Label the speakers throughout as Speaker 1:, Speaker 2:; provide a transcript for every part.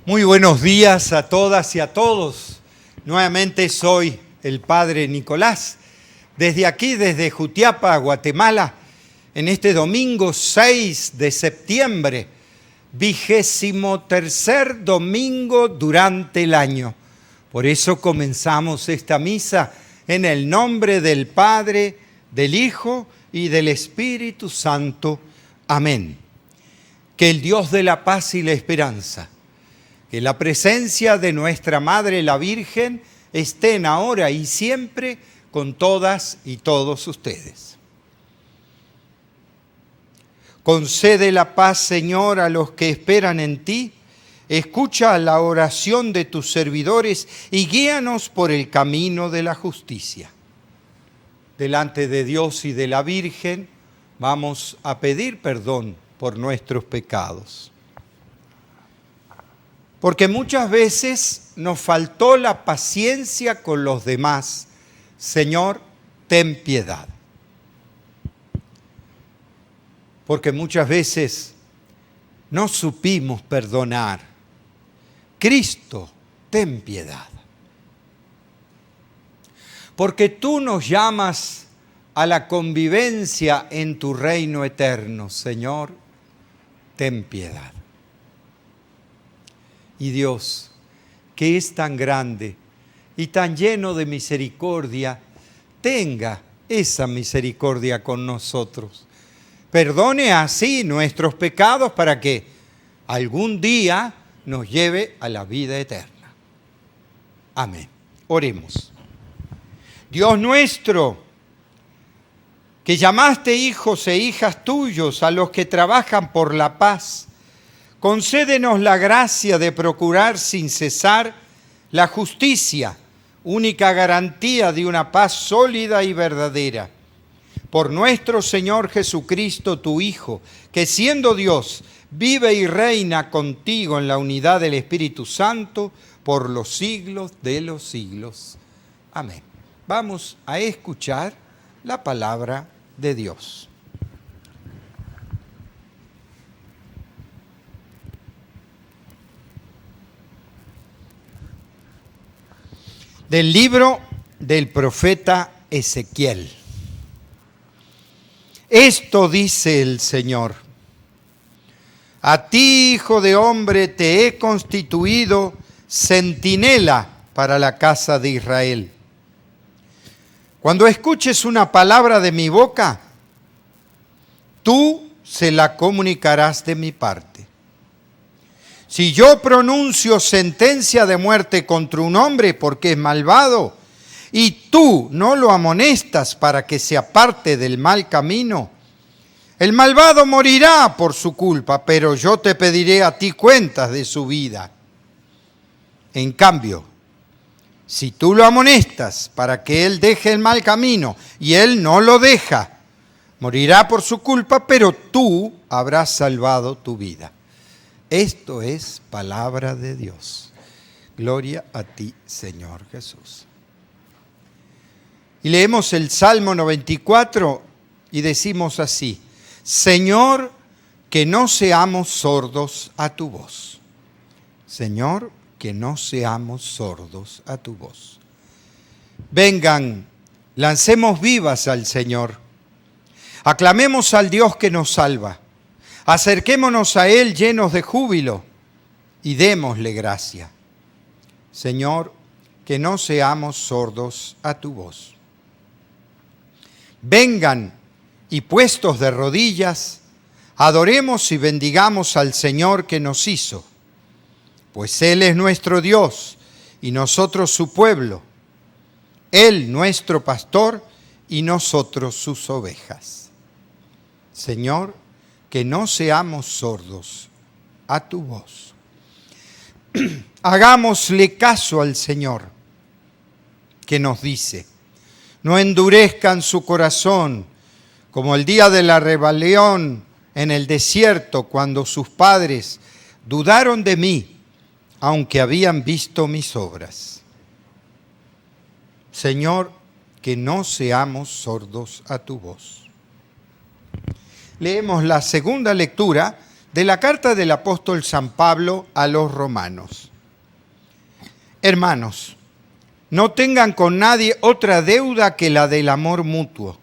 Speaker 1: Muy buenos días a todas y a todos. Nuevamente soy el Padre Nicolás. Desde aquí, desde Jutiapa, Guatemala, en este domingo 6 de septiembre, 23º domingo durante el año. Por eso comenzamos esta misa en el nombre del Padre, del Hijo y del Espíritu Santo. Amén. Que el Dios de la paz y la esperanza, que la presencia de nuestra Madre la Virgen estén ahora y siempre con todas y todos ustedes. Concede la paz, Señor, a los que esperan en ti. Escucha la oración de tus servidores y guíanos por el camino de la justicia. Delante de Dios y de la Virgen vamos a pedir perdón por nuestros pecados. Porque muchas veces nos faltó la paciencia con los demás. Señor, ten piedad. Porque muchas veces no supimos perdonar. Cristo, ten piedad. Porque tú nos llamas a la convivencia en tu reino eterno. Señor, ten piedad. Y Dios, que es tan grande y tan lleno de misericordia, tenga esa misericordia con nosotros. Perdone así nuestros pecados para que algún día nos lleve a la vida eterna. Amén. Oremos. Dios nuestro, que llamaste hijos e hijas tuyos a los que trabajan por la paz, concédenos la gracia de procurar sin cesar la justicia, única garantía de una paz sólida y verdadera. Por nuestro Señor Jesucristo, tu Hijo, que siendo Dios, vive y reina contigo en la unidad del Espíritu Santo por los siglos de los siglos. Amén. Vamos a escuchar la palabra de Dios. Del libro del profeta Ezequiel. Esto dice el Señor: a ti, hijo de hombre, te he constituido centinela para la casa de Israel. Cuando escuches una palabra de mi boca, tú se la comunicarás de mi parte. Si yo pronuncio sentencia de muerte contra un hombre porque es malvado, y tú no lo amonestas para que se aparte del mal camino, el malvado morirá por su culpa, pero yo te pediré a ti cuentas de su vida. En cambio, si tú lo amonestas para que él deje el mal camino y él no lo deja, morirá por su culpa, pero tú habrás salvado tu vida. Esto es palabra de Dios. Gloria a ti, Señor Jesús. Y leemos el Salmo 94 y decimos así: Señor, que no seamos sordos a tu voz. Señor, que no seamos sordos a tu voz. Vengan, lancemos vivas al Señor. Aclamemos al Dios que nos salva. Acerquémonos a Él llenos de júbilo y démosle gracia. Señor, que no seamos sordos a tu voz. Vengan y puestos de rodillas, adoremos y bendigamos al Señor que nos hizo, pues Él es nuestro Dios y nosotros su pueblo, Él nuestro pastor y nosotros sus ovejas. Señor, que no seamos sordos a tu voz. Hagámosle caso al Señor, que nos dice: no endurezcan su corazón como el día de la rebelión en el desierto, cuando sus padres dudaron de mí, aunque habían visto mis obras. Señor, que no seamos sordos a tu voz. Leemos la segunda lectura de la carta del apóstol San Pablo a los romanos. Hermanos, no tengan con nadie otra deuda que la del amor mutuo,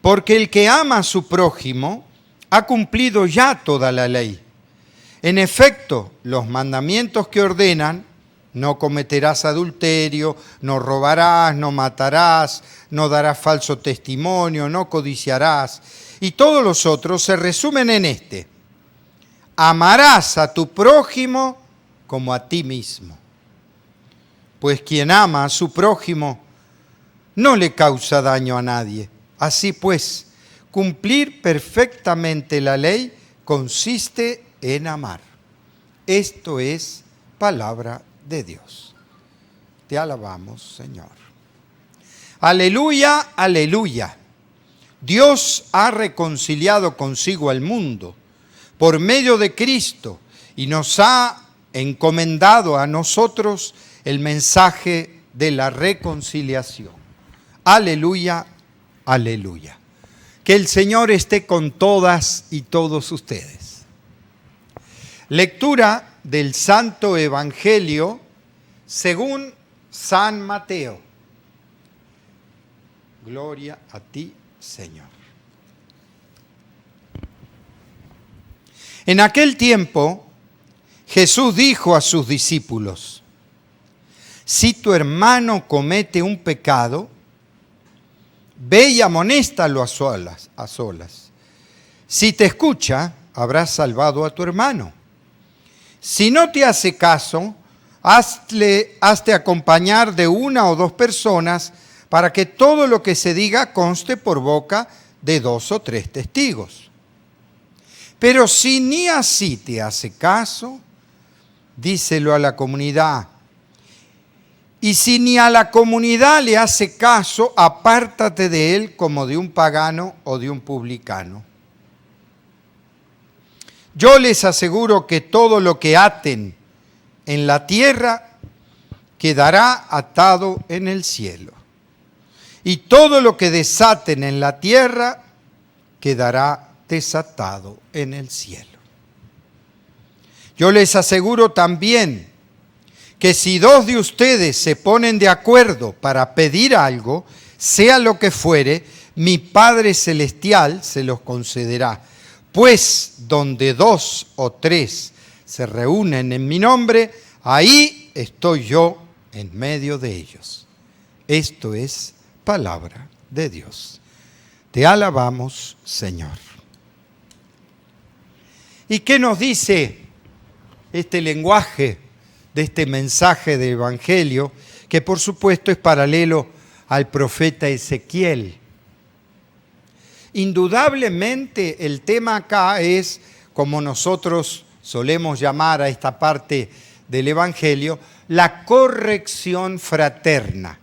Speaker 1: porque el que ama a su prójimo ha cumplido ya toda la ley. En efecto, los mandamientos que ordenan: no cometerás adulterio, no robarás, no matarás, no darás falso testimonio, no codiciarás, y todos los otros se resumen en este: amarás a tu prójimo como a ti mismo. Pues quien ama a su prójimo no le causa daño a nadie. Así pues, cumplir perfectamente la ley consiste en amar. Esto es palabra de Dios. Te alabamos, Señor. Aleluya, aleluya. Dios ha reconciliado consigo al mundo por medio de Cristo y nos ha encomendado a nosotros el mensaje de la reconciliación. Aleluya, aleluya. Que el Señor esté con todas y todos ustedes. Lectura del Santo Evangelio según San Mateo. Gloria a ti, Señor. En aquel tiempo, Jesús dijo a sus discípulos: si tu hermano comete un pecado, ve y amonéstalo a solas. Si te escucha, habrás salvado a tu hermano. Si no te hace caso, hazte acompañar de una o dos personas para que todo lo que se diga conste por boca de 2 o 3 testigos. Pero si ni así te hace caso, díselo a la comunidad. Y si ni a la comunidad le hace caso, apártate de él como de un pagano o de un publicano. Yo les aseguro que todo lo que aten en la tierra quedará atado en el cielo. Y todo lo que desaten en la tierra quedará desatado en el cielo. Yo les aseguro también que si 2 de ustedes se ponen de acuerdo para pedir algo, sea lo que fuere, mi Padre Celestial se los concederá. Pues donde 2 o 3 se reúnen en mi nombre, ahí estoy yo en medio de ellos. Esto es palabra de Dios. Te alabamos, Señor. ¿Y qué nos dice este lenguaje de este mensaje del Evangelio, que por supuesto es paralelo al profeta Ezequiel? Indudablemente el tema acá es, como nosotros solemos llamar a esta parte del Evangelio, la corrección fraterna,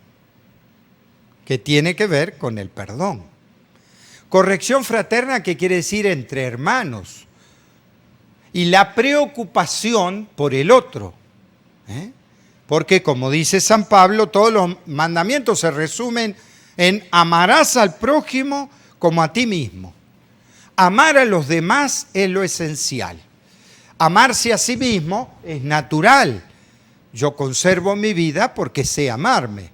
Speaker 1: que tiene que ver con el perdón. Corrección fraterna, que quiere decir entre hermanos, y la preocupación por el otro. Porque, como dice San Pablo, todos los mandamientos se resumen en amarás al prójimo como a ti mismo. Amar a los demás es lo esencial. Amarse a sí mismo es natural. Yo conservo mi vida porque sé amarme.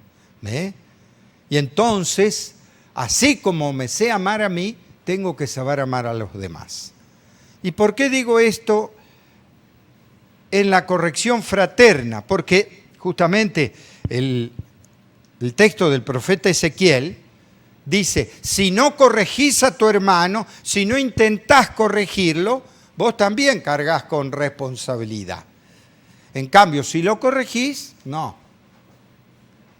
Speaker 1: Y entonces, así como me sé amar a mí, tengo que saber amar a los demás. ¿Y por qué digo esto en la corrección fraterna? Porque justamente el texto del profeta Ezequiel dice: si no corregís a tu hermano, si no intentás corregirlo, vos también cargás con responsabilidad. En cambio, si lo corregís, no.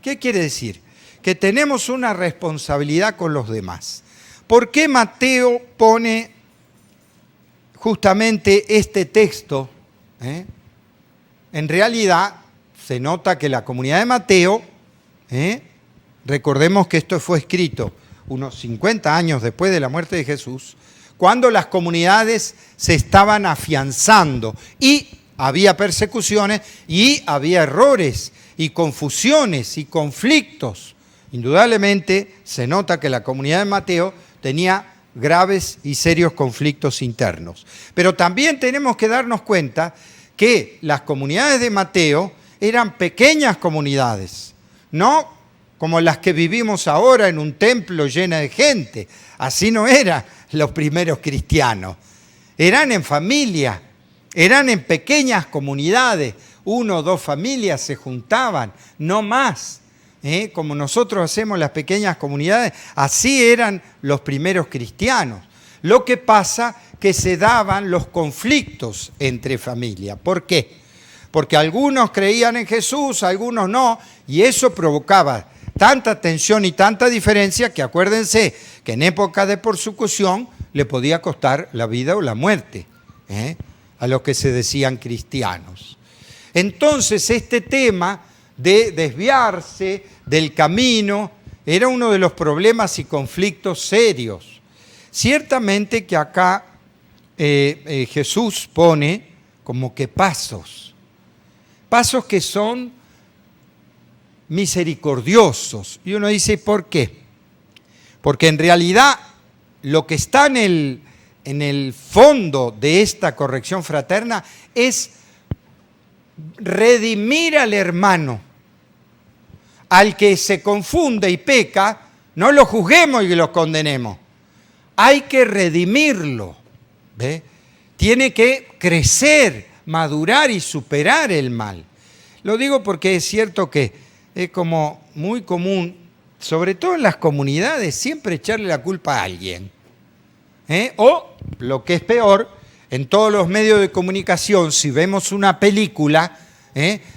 Speaker 1: ¿Qué quiere decir? Que tenemos una responsabilidad con los demás. ¿Por qué Mateo pone justamente este texto? En realidad, se nota que la comunidad de Mateo, recordemos que esto fue escrito unos 50 años después de la muerte de Jesús, cuando las comunidades se estaban afianzando y había persecuciones y había errores y confusiones y conflictos. Indudablemente se nota que la comunidad de Mateo tenía graves y serios conflictos internos. Pero también tenemos que darnos cuenta que las comunidades de Mateo eran pequeñas comunidades, no como las que vivimos ahora en un templo lleno de gente. Así no eran los primeros cristianos. Eran en familia, eran en pequeñas comunidades. 1 o 2 familias se juntaban, no más. Como nosotros hacemos las pequeñas comunidades, así eran los primeros cristianos. Lo que pasa que se daban los conflictos entre familias. ¿Por qué? Porque algunos creían en Jesús, algunos no, y eso provocaba tanta tensión y tanta diferencia que acuérdense que en época de persecución le podía costar la vida o la muerte a los que se decían cristianos. Entonces este tema de desviarse del camino era uno de los problemas y conflictos serios. Ciertamente que acá Jesús pone como que pasos que son misericordiosos. Y uno dice, ¿por qué? Porque en realidad lo que está en el fondo de esta corrección fraterna es redimir al hermano. Al que se confunde y peca, no lo juzguemos y lo condenemos. Hay que redimirlo. ¿Ve? Tiene que crecer, madurar y superar el mal. Lo digo porque es cierto que es como muy común, sobre todo en las comunidades, siempre echarle la culpa a alguien. O, lo que es peor, en todos los medios de comunicación, si vemos una película,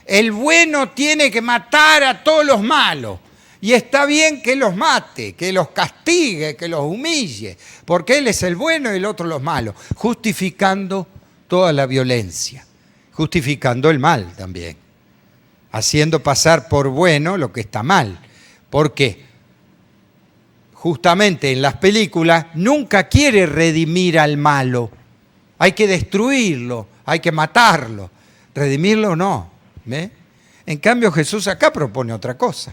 Speaker 1: el bueno tiene que matar a todos los malos. Y está bien que los mate, que los castigue, que los humille, porque él es el bueno y el otro los malos, justificando toda la violencia, justificando el mal también, haciendo pasar por bueno lo que está mal. ¿Por qué? Justamente en las películas nunca quiere redimir al malo. Hay que destruirlo, hay que matarlo. Redimirlo no. ¿Ve? En cambio Jesús acá propone otra cosa.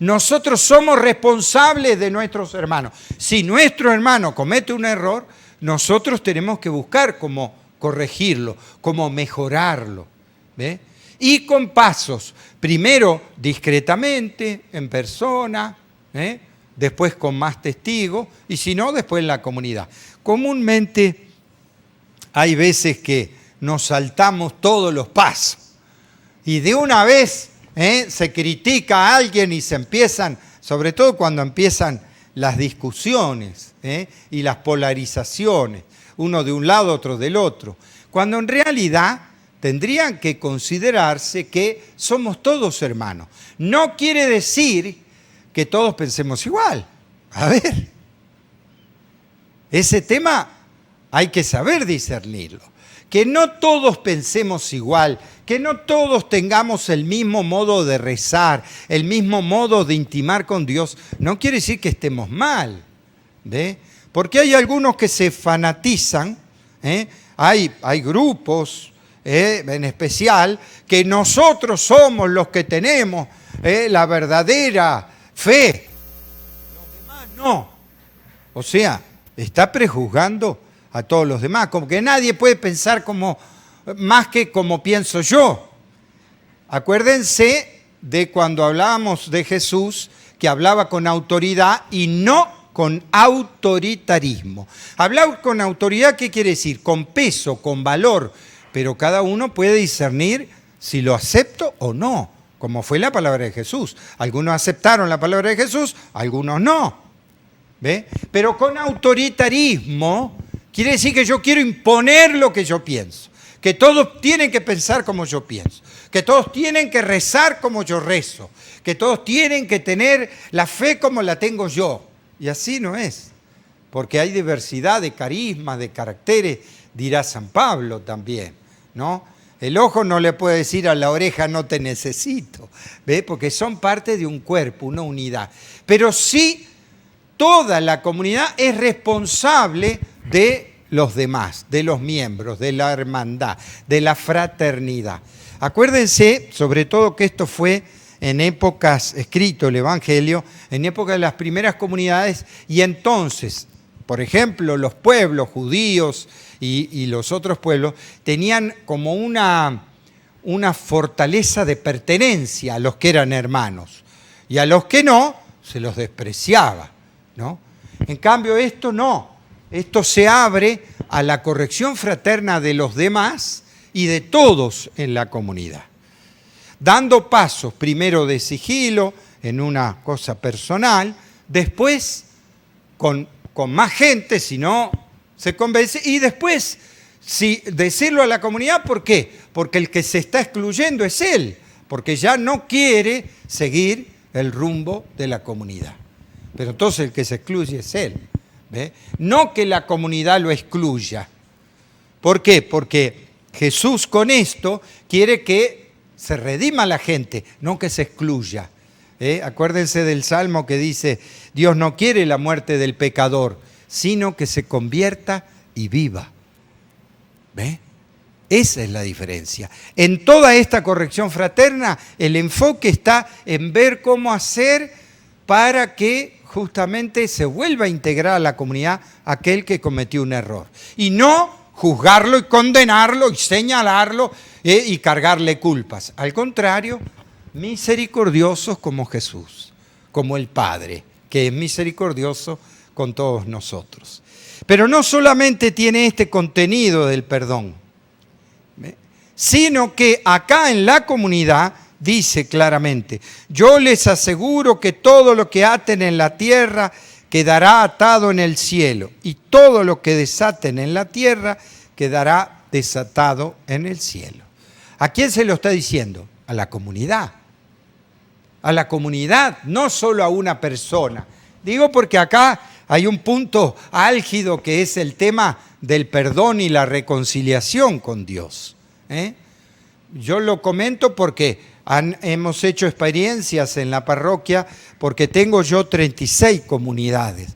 Speaker 1: Nosotros somos responsables de nuestros hermanos. Si nuestro hermano comete un error, nosotros tenemos que buscar cómo corregirlo, cómo mejorarlo. ¿Ve? Y con pasos. Primero discretamente, en persona, después con más testigos, y si no, después en la comunidad. Comúnmente hay veces que nos saltamos todos los pasos. Y de una vez se critica a alguien y se empiezan, sobre todo cuando empiezan las discusiones y las polarizaciones, uno de un lado, otro del otro, cuando en realidad tendrían que considerarse que somos todos hermanos. No quiere decir que todos pensemos igual. A ver, ese tema hay que saber discernirlo. Que no todos pensemos igual, que no todos tengamos el mismo modo de rezar, el mismo modo de intimar con Dios, no quiere decir que estemos mal. ¿Ve? Porque hay algunos que se fanatizan, hay grupos en especial, que nosotros somos los que tenemos la verdadera fe. Los demás no. O sea, está prejuzgando a todos los demás, como que nadie puede pensar más que como pienso yo. Acuérdense de cuando hablábamos de Jesús, que hablaba con autoridad y no con autoritarismo. Hablar con autoridad, ¿qué quiere decir? Con peso, con valor, pero cada uno puede discernir si lo acepto o no, como fue la palabra de Jesús. Algunos aceptaron la palabra de Jesús, algunos no. ¿Ve? Pero con autoritarismo quiere decir que yo quiero imponer lo que yo pienso, que todos tienen que pensar como yo pienso, que todos tienen que rezar como yo rezo, que todos tienen que tener la fe como la tengo yo. Y así no es, porque hay diversidad de carismas, de caracteres, dirá San Pablo también, ¿no? El ojo no le puede decir a la oreja no te necesito, ¿ve? Porque son parte de un cuerpo, una unidad. Pero sí, toda la comunidad es responsable de los demás, de los miembros, de la hermandad, de la fraternidad. Acuérdense, sobre todo, que esto fue en épocas, escrito el Evangelio, en época de las primeras comunidades, y entonces por ejemplo, los pueblos judíos y los otros pueblos tenían como una fortaleza de pertenencia a los que eran hermanos. Y a los que no, se los despreciaba, ¿no? En cambio, esto no. Esto se abre a la corrección fraterna de los demás y de todos en la comunidad. Dando pasos, primero de sigilo, en una cosa personal, después con más gente, si no se convence, y después decirlo a la comunidad. ¿Por qué? Porque el que se está excluyendo es él, porque ya no quiere seguir el rumbo de la comunidad. Pero entonces el que se excluye es él. ¿Ve? No que la comunidad lo excluya. ¿Por qué? Porque Jesús con esto quiere que se redima la gente, no que se excluya. Acuérdense del Salmo que dice, Dios no quiere la muerte del pecador, sino que se convierta y viva. ¿Ve? Esa es la diferencia. En toda esta corrección fraterna, el enfoque está en ver cómo hacer para que justamente se vuelva a integrar a la comunidad aquel que cometió un error. Y no juzgarlo y condenarlo y señalarlo y cargarle culpas. Al contrario, misericordiosos como Jesús, como el Padre, que es misericordioso con todos nosotros. Pero no solamente tiene este contenido del perdón, sino que acá en la comunidad dice claramente, yo les aseguro que todo lo que aten en la tierra quedará atado en el cielo, y todo lo que desaten en la tierra quedará desatado en el cielo. ¿A quién se lo está diciendo? A la comunidad. A la comunidad, no solo a una persona. Digo porque acá hay un punto álgido que es el tema del perdón y la reconciliación con Dios. Yo lo comento porque hemos hecho experiencias en la parroquia, porque tengo yo 36 comunidades.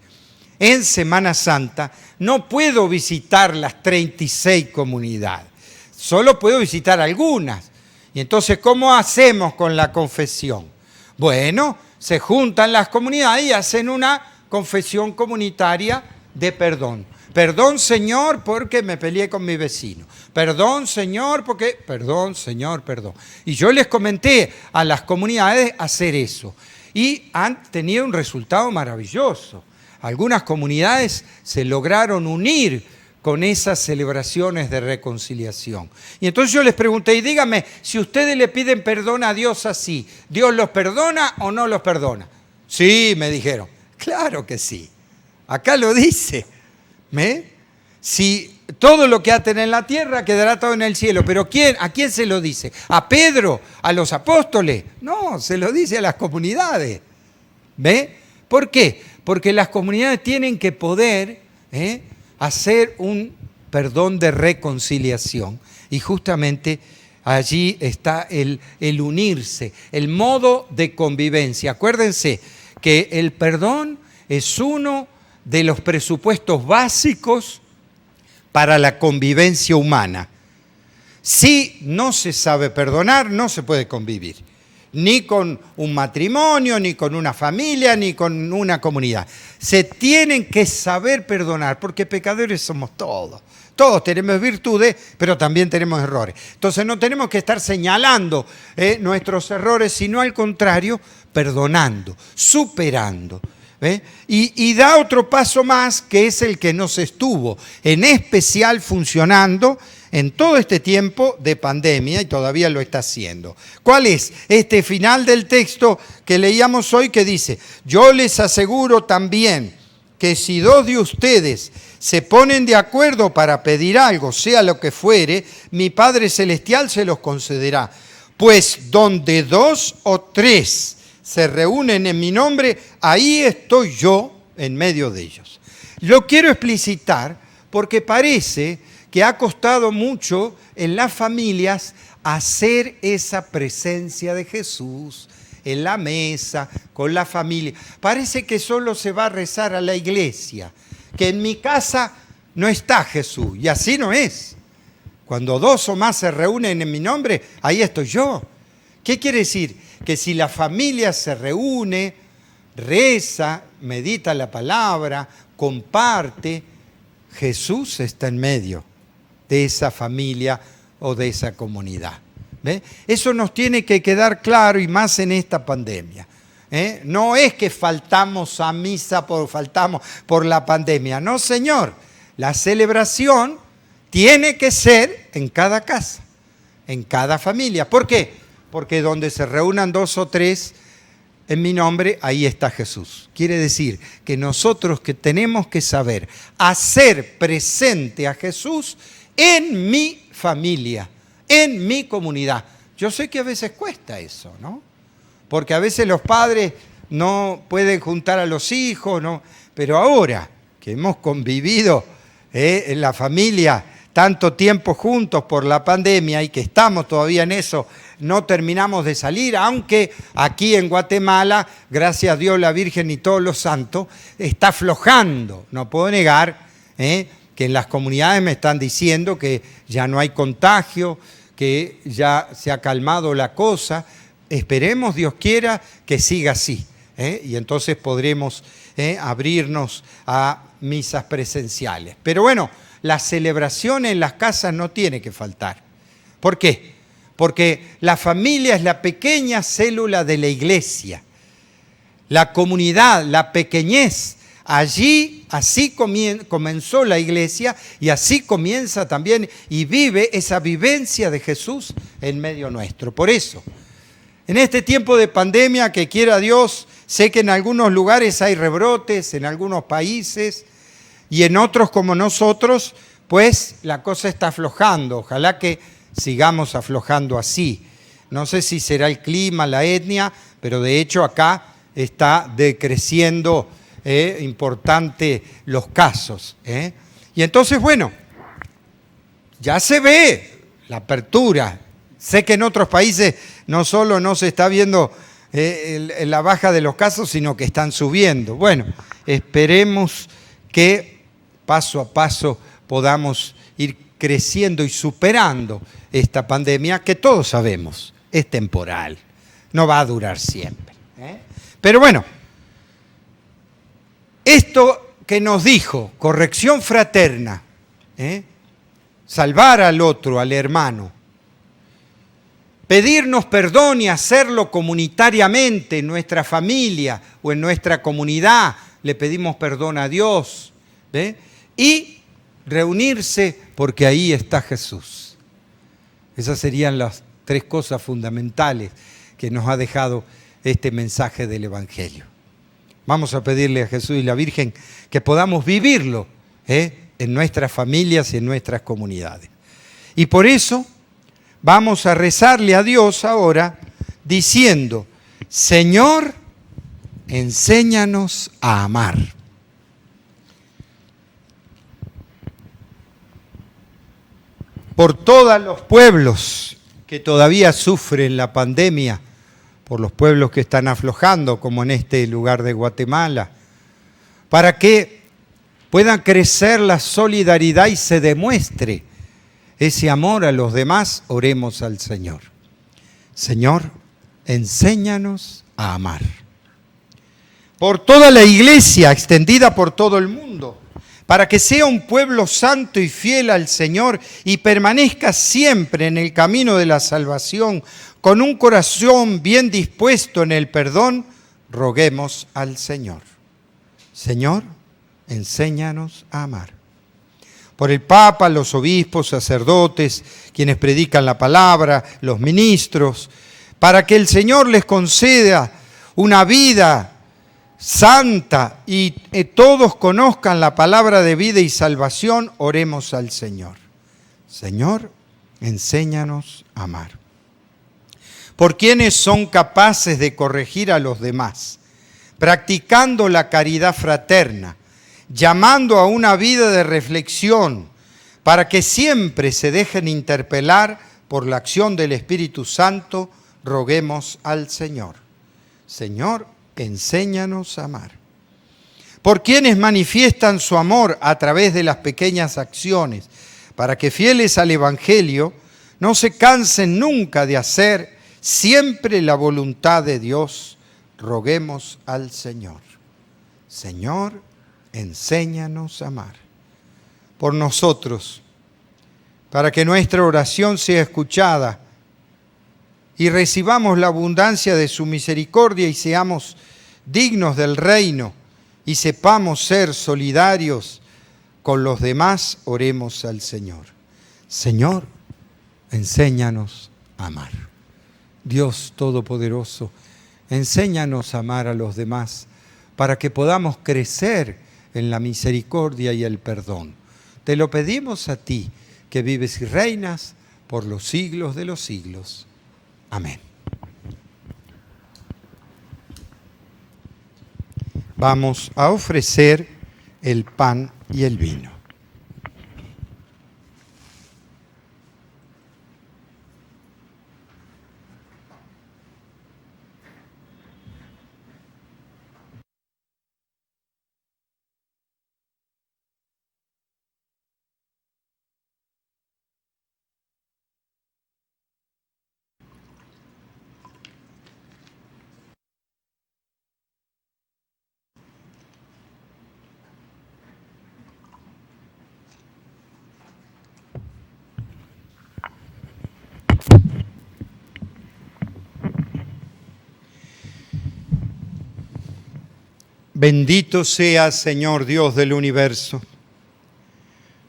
Speaker 1: En Semana Santa no puedo visitar las 36 comunidades, solo puedo visitar algunas. Y entonces, ¿cómo hacemos con la confesión? Bueno, se juntan las comunidades y hacen una confesión comunitaria de perdón. Perdón, Señor, porque me peleé con mi vecino. Perdón, Señor, porque... Perdón, Señor, perdón. Y yo les comenté a las comunidades hacer eso. Y han tenido un resultado maravilloso. Algunas comunidades se lograron unir con esas celebraciones de reconciliación. Y entonces yo les pregunté, y díganme, si ustedes le piden perdón a Dios así, ¿Dios los perdona o no los perdona? Sí, me dijeron. Claro que sí. Acá lo dice. Si todo lo que aten en la tierra quedará todo en el cielo, pero ¿a quién se lo dice? ¿A Pedro? ¿A los apóstoles? No, se lo dice a las comunidades. ¿Ve? ¿Por qué? Porque las comunidades tienen que poder hacer un perdón de reconciliación. Y justamente allí está el unirse, el modo de convivencia. Acuérdense que el perdón es uno de los presupuestos básicos para la convivencia humana. Si no se sabe perdonar, no se puede convivir. Ni con un matrimonio, ni con una familia, ni con una comunidad. Se tienen que saber perdonar, porque pecadores somos todos. Todos tenemos virtudes, pero también tenemos errores. Entonces no tenemos que estar señalando nuestros errores, sino al contrario, perdonando, superando. Y da otro paso más, que es el que nos estuvo en especial funcionando en todo este tiempo de pandemia, y todavía lo está haciendo. ¿Cuál es? Este final del texto que leíamos hoy, que dice, yo les aseguro también que si 2 de ustedes se ponen de acuerdo para pedir algo, sea lo que fuere, mi Padre Celestial se los concederá. Pues donde 2 o 3 se reúnen en mi nombre, ahí estoy yo en medio de ellos. Lo quiero explicitar porque parece que ha costado mucho en las familias hacer esa presencia de Jesús en la mesa, con la familia. Parece que solo se va a rezar a la iglesia, que en mi casa no está Jesús, y así no es. Cuando 2 o más se reúnen en mi nombre, ahí estoy yo. ¿Qué quiere decir? Que si la familia se reúne, reza, medita la palabra, comparte, Jesús está en medio de esa familia o de esa comunidad. ¿Ve? Eso nos tiene que quedar claro, y más en esta pandemia. No es que faltamos a misa faltamos por la pandemia. No, señor. La celebración tiene que ser en cada casa, en cada familia. ¿Por qué? Porque donde se reúnan 2 o 3 en mi nombre, ahí está Jesús. Quiere decir que nosotros que tenemos que saber hacer presente a Jesús en mi familia, en mi comunidad. Yo sé que a veces cuesta eso, ¿no? Porque a veces los padres no pueden juntar a los hijos, ¿no? Pero ahora que hemos convivido en la familia tanto tiempo juntos por la pandemia y que estamos todavía en eso, no terminamos de salir, aunque aquí en Guatemala, gracias a Dios, la Virgen y todos los santos, está aflojando. No puedo negar que en las comunidades me están diciendo que ya no hay contagio, que ya se ha calmado la cosa. Esperemos, Dios quiera, que siga así. Y entonces podremos abrirnos a misas presenciales. Pero bueno, la celebración en las casas no tiene que faltar. ¿Por qué? Porque la familia es la pequeña célula de la iglesia. La comunidad, la pequeñez. Allí, así comenzó la iglesia y así comienza también y vive esa vivencia de Jesús en medio nuestro. Por eso, en este tiempo de pandemia, que quiera Dios, sé que en algunos lugares hay rebrotes, en algunos países, y en otros como nosotros, pues la cosa está aflojando. Ojalá que sigamos aflojando así. No sé si será el clima, la etnia, pero de hecho acá está decreciendo importante los casos. Y entonces, bueno, ya se ve la apertura. Sé que en otros países no solo no se está viendo la baja de los casos, sino que están subiendo. Bueno, esperemos que paso a paso podamos ir creciendo y superando esta pandemia que todos sabemos es temporal, no va a durar siempre. Pero bueno, esto que nos dijo, corrección fraterna, salvar al otro, al hermano, pedirnos perdón y hacerlo comunitariamente en nuestra familia o en nuestra comunidad, le pedimos perdón a Dios, y reunirse porque ahí está Jesús. Esas serían las 3 cosas fundamentales que nos ha dejado este mensaje del Evangelio. Vamos a pedirle a Jesús y la Virgen que podamos vivirlo en nuestras familias y en nuestras comunidades. Y por eso vamos a rezarle a Dios ahora diciendo: Señor, enséñanos a amar. Por todos los pueblos que todavía sufren la pandemia, por los pueblos que están aflojando, como en este lugar de Guatemala, para que puedan crecer la solidaridad y se demuestre ese amor a los demás, oremos al Señor. Señor, enséñanos a amar. Por toda la iglesia extendida por todo el mundo, para que sea un pueblo santo y fiel al Señor y permanezca siempre en el camino de la salvación, con un corazón bien dispuesto en el perdón, roguemos al Señor. Señor, enséñanos a amar. Por el Papa, los obispos, sacerdotes, quienes predican la palabra, los ministros, para que el Señor les conceda una vida santa y todos conozcan la palabra de vida y salvación, oremos al Señor. Señor, enséñanos a amar. Por quienes son capaces de corregir a los demás, practicando la caridad fraterna, llamando a una vida de reflexión, para que siempre se dejen interpelar por la acción del Espíritu Santo, roguemos al Señor. Señor, enséñanos a amar. Por quienes manifiestan su amor a través de las pequeñas acciones, para que fieles al Evangelio no se cansen nunca de hacer siempre la voluntad de Dios, roguemos al Señor. Señor, enséñanos a amar. Por nosotros, para que nuestra oración sea escuchada y recibamos la abundancia de su misericordia y seamos dignos del reino y sepamos ser solidarios con los demás, oremos al Señor. Señor, enséñanos a amar. Dios Todopoderoso, enséñanos a amar a los demás para que podamos crecer en la misericordia y el perdón. Te lo pedimos a ti, que vives y reinas por los siglos de los siglos. Amén. Vamos a ofrecer el pan y el vino. Bendito seas, Señor Dios del universo,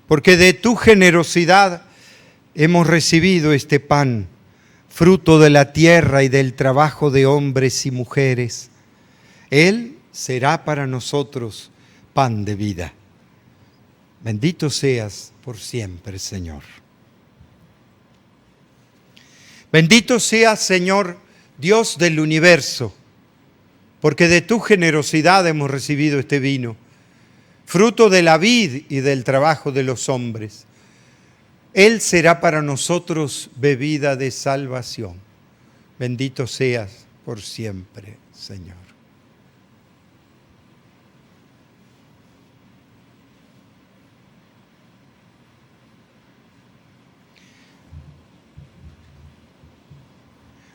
Speaker 1: porque de tu generosidad hemos recibido este pan, fruto de la tierra y del trabajo de hombres y mujeres. Él será para nosotros pan de vida. Bendito seas por siempre, Señor. Bendito seas, Señor Dios del universo, porque de tu generosidad hemos recibido este vino, fruto de la vid y del trabajo de los hombres. Él será para nosotros bebida de salvación. Bendito seas por siempre, Señor.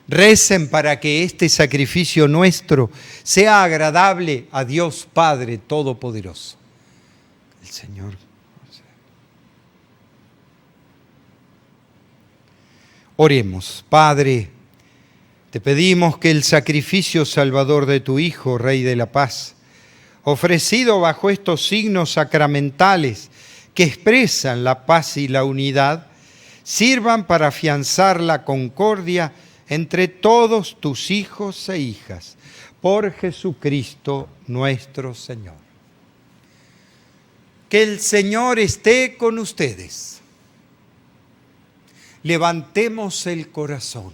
Speaker 1: Recen para que este sacrificio nuestro sea agradable a Dios Padre Todopoderoso. El Señor. Oremos. Padre, te pedimos que el sacrificio salvador de tu Hijo, Rey de la Paz, ofrecido bajo estos signos sacramentales que expresan la paz y la unidad, sirvan para afianzar la concordia entre todos tus hijos e hijas, por Jesucristo nuestro Señor. Que el Señor esté con ustedes. Levantemos el corazón.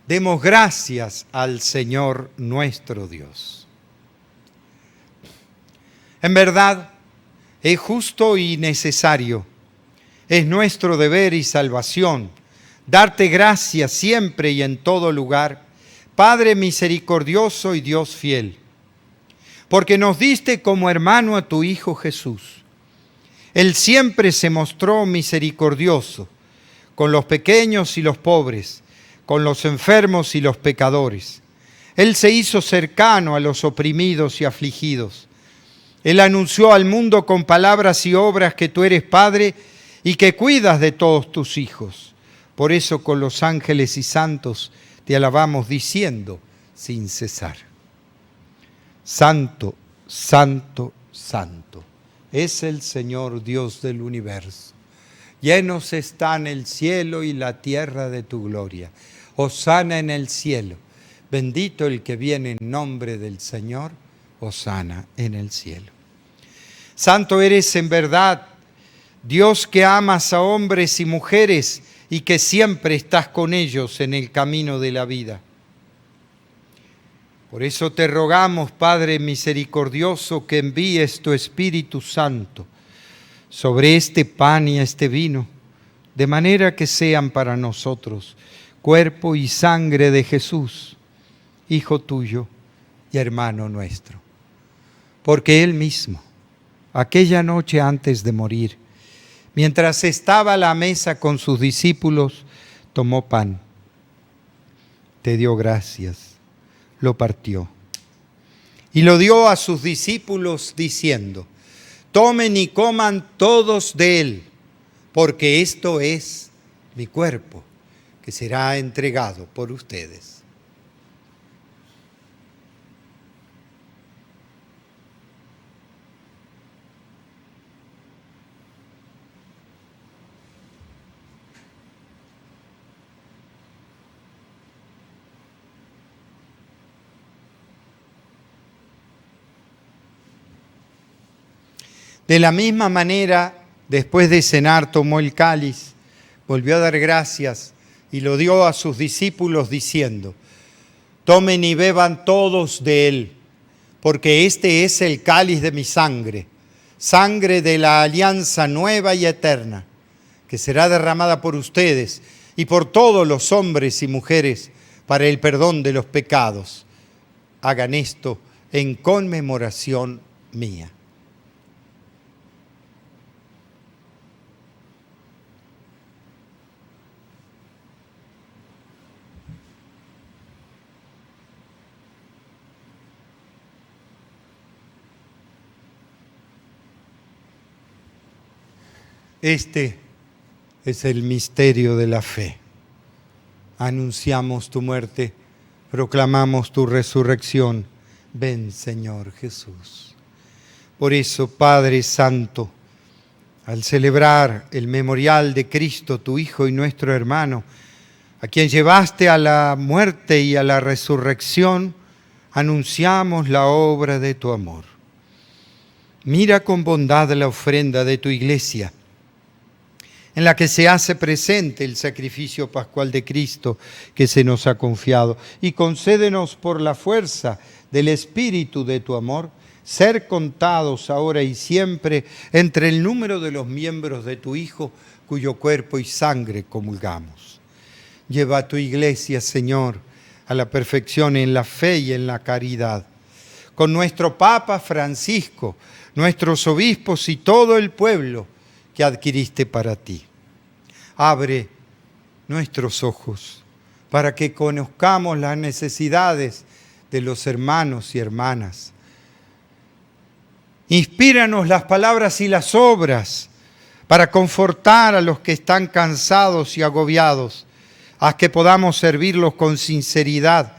Speaker 1: Demos gracias al Señor nuestro Dios. En verdad, es justo y necesario, es nuestro deber y salvación, darte gracias siempre y en todo lugar, Padre misericordioso y Dios fiel, porque nos diste como hermano a tu Hijo Jesús. Él siempre se mostró misericordioso con los pequeños y los pobres, con los enfermos y los pecadores. Él se hizo cercano a los oprimidos y afligidos. Él anunció al mundo con palabras y obras que tú eres Padre y que cuidas de todos tus hijos. Por eso con los ángeles y santos te alabamos diciendo sin cesar: Santo, santo, santo es el Señor Dios del universo. Llenos están el cielo y la tierra de tu gloria. Hosana en el cielo. Bendito el que viene en nombre del Señor. Hosana en el cielo. Santo eres en verdad, Dios que amas a hombres y mujeres y que siempre estás con ellos en el camino de la vida. Por eso te rogamos, Padre misericordioso, que envíes tu Espíritu Santo sobre este pan y este vino, de manera que sean para nosotros cuerpo y sangre de Jesús, Hijo tuyo y hermano nuestro. Porque Él mismo, aquella noche antes de morir, mientras estaba a la mesa con sus discípulos, tomó pan, te dio gracias, lo partió y lo dio a sus discípulos diciendo: tomen y coman todos de él, porque esto es mi cuerpo, que será entregado por ustedes. De la misma manera, después de cenar, tomó el cáliz, volvió a dar gracias y lo dio a sus discípulos diciendo: tomen y beban todos de él, porque este es el cáliz de mi sangre, sangre de la alianza nueva y eterna, que será derramada por ustedes y por todos los hombres y mujeres para el perdón de los pecados. Hagan esto en conmemoración mía. Este es el misterio de la fe. Anunciamos tu muerte, proclamamos tu resurrección. Ven, Señor Jesús. Por eso, Padre Santo, al celebrar el memorial de Cristo, tu Hijo y nuestro hermano, a quien llevaste a la muerte y a la resurrección, anunciamos la obra de tu amor. Mira con bondad la ofrenda de tu iglesia, en la que se hace presente el sacrificio pascual de Cristo que se nos ha confiado, y concédenos por la fuerza del Espíritu de tu amor, ser contados ahora y siempre entre el número de los miembros de tu Hijo, cuyo cuerpo y sangre comulgamos. Lleva a tu iglesia, Señor, a la perfección en la fe y en la caridad. Con nuestro Papa Francisco, nuestros obispos y todo el pueblo que adquiriste para ti. Abre nuestros ojos para que conozcamos las necesidades de los hermanos y hermanas. Inspíranos las palabras y las obras para confortar a los que están cansados y agobiados. Haz que podamos servirlos con sinceridad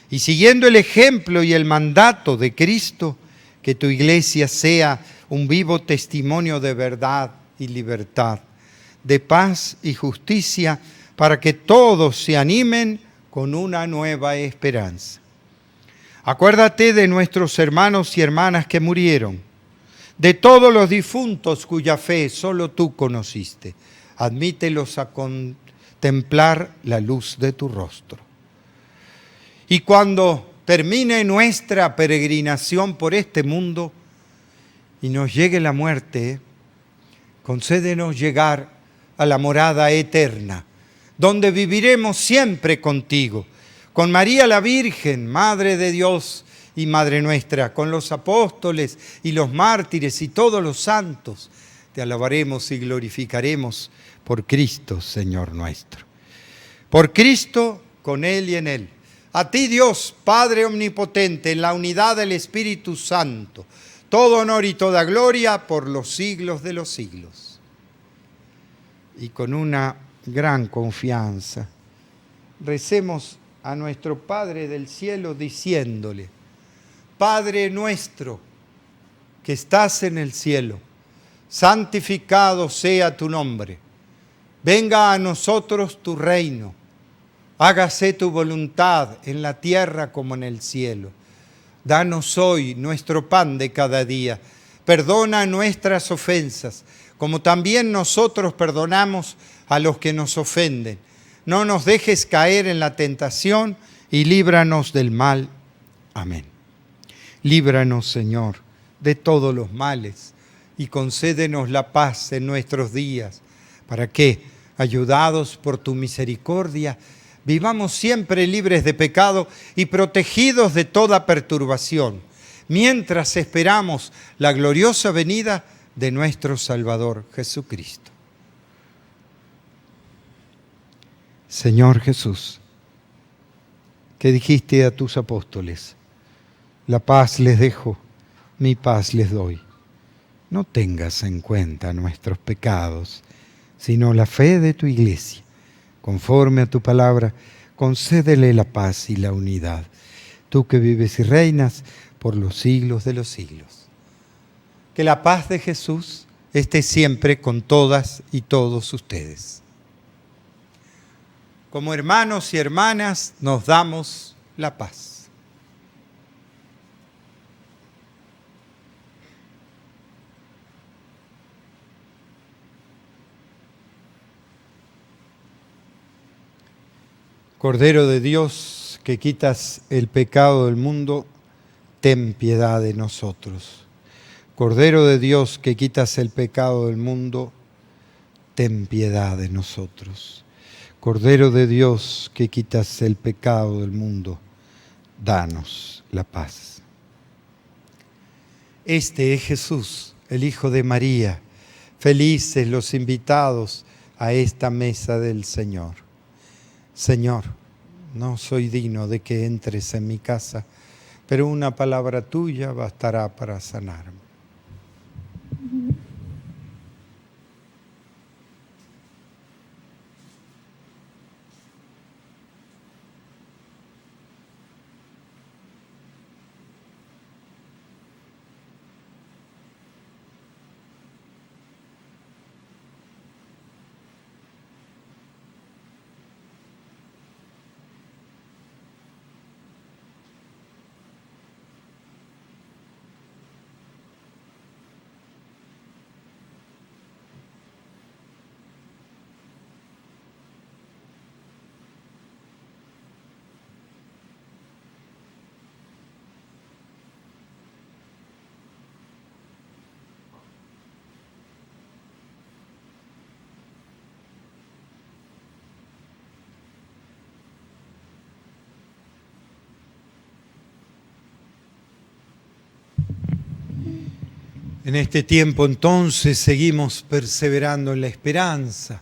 Speaker 1: y siguiendo el ejemplo y el mandato de Cristo, que tu iglesia sea un vivo testimonio de verdad y libertad, de paz y justicia, para que todos se animen con una nueva esperanza. Acuérdate de nuestros hermanos y hermanas que murieron, de todos los difuntos cuya fe solo tú conociste. Admítelos a contemplar la luz de tu rostro. Y cuando termine nuestra peregrinación por este mundo y nos llegue la muerte, concédenos llegar a la morada eterna, donde viviremos siempre contigo, con María la Virgen, Madre de Dios y Madre nuestra, con los apóstoles y los mártires y todos los santos. Te alabaremos y glorificaremos por Cristo, Señor nuestro. Por Cristo, con Él y en Él. A ti, Dios, Padre omnipotente, en la unidad del Espíritu Santo, todo honor y toda gloria por los siglos de los siglos. Y con una gran confianza, recemos a nuestro Padre del cielo diciéndole: Padre nuestro que estás en el cielo, santificado sea tu nombre. Venga a nosotros tu reino. Hágase tu voluntad en la tierra como en el cielo. Danos hoy nuestro pan de cada día. Perdona nuestras ofensas, como también nosotros perdonamos a los que nos ofenden. No nos dejes caer en la tentación y líbranos del mal. Amén. Líbranos, Señor, de todos los males y concédenos la paz en nuestros días, para que, ayudados por tu misericordia, vivamos siempre libres de pecado y protegidos de toda perturbación, mientras esperamos la gloriosa venida de nuestro Salvador Jesucristo. Señor Jesús, que dijiste a tus apóstoles: La paz les dejo, mi paz les doy. No tengas en cuenta nuestros pecados, sino la fe de tu iglesia. Conforme a tu palabra, concédele la paz y la unidad. Tú que vives y reinas por los siglos de los siglos. Que la paz de Jesús esté siempre con todas y todos ustedes. Como hermanos y hermanas nos damos la paz. Cordero de Dios, que quitas el pecado del mundo, ten piedad de nosotros. Cordero de Dios, que quitas el pecado del mundo, ten piedad de nosotros. Cordero de Dios, que quitas el pecado del mundo, danos la paz. Este es Jesús, el Hijo de María. Felices los invitados a esta mesa del Señor. Señor, no soy digno de que entres en mi casa, pero una palabra tuya bastará para sanarme. En este tiempo entonces seguimos perseverando en la esperanza.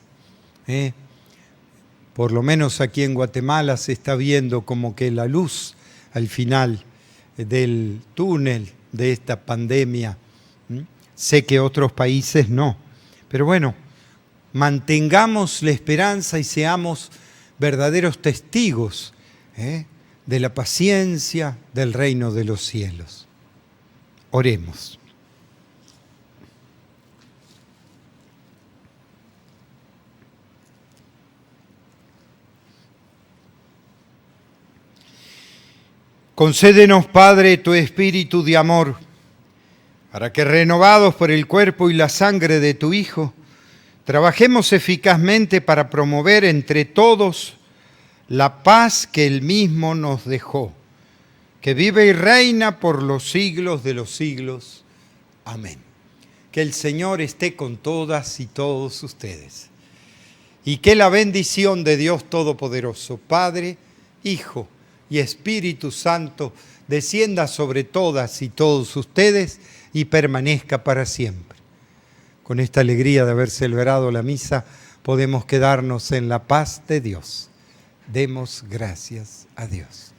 Speaker 1: Por lo menos aquí en Guatemala se está viendo como que la luz al final del túnel de esta pandemia. Sé que otros países no, pero bueno, mantengamos la esperanza y seamos verdaderos testigos de la paciencia del reino de los cielos. Oremos. Concédenos, Padre, tu espíritu de amor, para que renovados por el cuerpo y la sangre de tu Hijo, trabajemos eficazmente para promover entre todos la paz que Él mismo nos dejó, que vive y reina por los siglos de los siglos. Amén. Que el Señor esté con todas y todos ustedes. Y que la bendición de Dios Todopoderoso, Padre, Hijo y Espíritu Santo, descienda sobre todas y todos ustedes y permanezca para siempre. Con esta alegría de haber celebrado la misa, podemos quedarnos en la paz de Dios. Demos gracias a Dios.